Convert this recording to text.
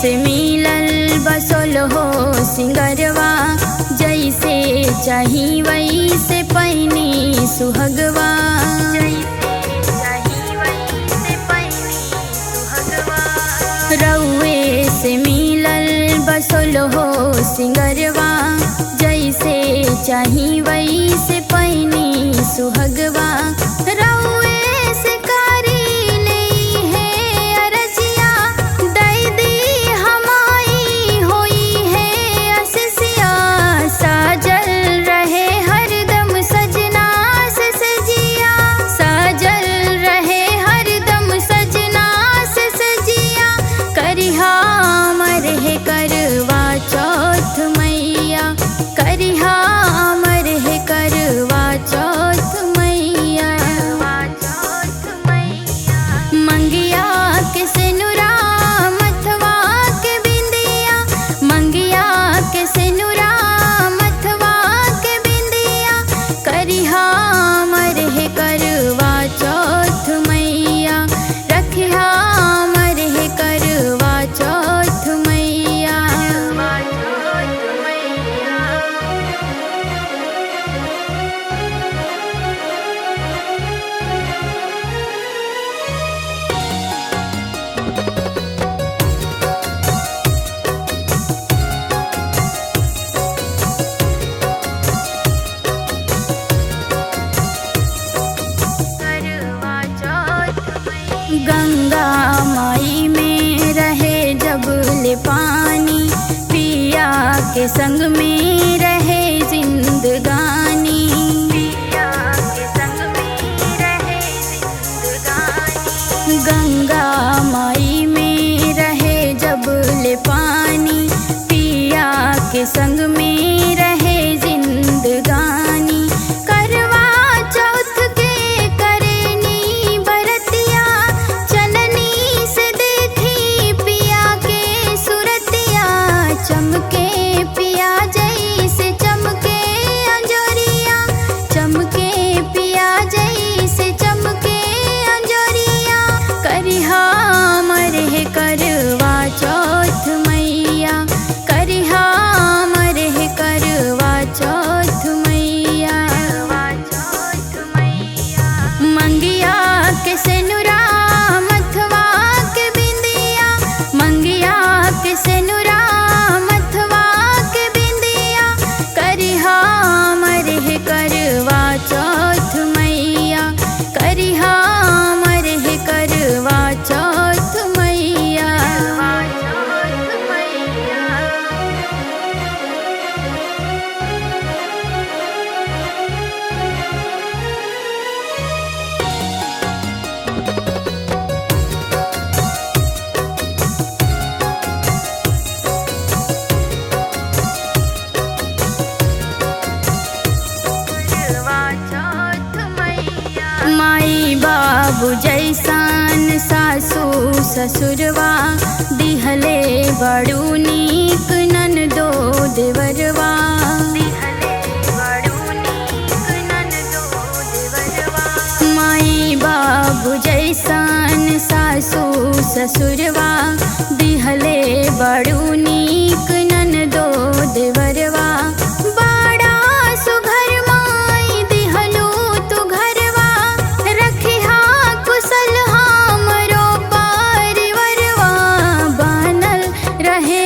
से मिलल बसोल हो सिंगरवा, जैसे चाही वैसे पैनी सुहगवा। रउए से मिलल बसोल हो सिंगरवा, जैसे चाही वैसे पैनी सुहगवा। रउए से कारी ले है अरजिया, दई दी हमाई होई है असिसिया। साजल रहे हरदम सजना से सजिया, साजल रहे हरदम सजना से सजिया। करिहा मरहे करवा चौथ मैया, करिहा मरहे करवा चौथ मैया। मंगिया के सिनुरा मथवा के बिंदिया, मंगिया के सिनुरा मथवा के बिंदिया। करिहा मरहे करवा चौथ मैया, रखिहा मरहे करवा चौथ मैया। गंगा माई में रहे जब ले पानी, पिया के संग में रहे जिंदगानी। पिया के संग में रहे जिंदगानी। गंगा माई में रहे जब ले पानी, पिया के संग में रहे जिंदगानी। करवा चौथ के करेनी बरतिया, चलनी से देखी पिया के सुरतिया। चमके पिया जैसे चमके अंजोरिया, चमके पिया जैसे चमके अंजोरिया। करिहा मरहे करवा चौथ मैया, करिहा मरहे करवा चौथ मैया। मंगिया के सिनुरा मथवा के बिंदिया, मंगिया के सिनुरा मथवा के बिंदिया। करिहा मरहे करवा चौथ मैया, करिहा मरहे करवा चौथ मैया। माई बाबू जैसान सासू ससुरवा, दिहले बड़ू नीक ननदो देवरवा। माई बाबू जैसान सासू ससुरवा, दिहले बड़ू नीक ननदो देवरवा। बड़ा सुघर माई दिहलू तू घरवा, रखिहा कुशल हमरो परिवरवा। बनल रहे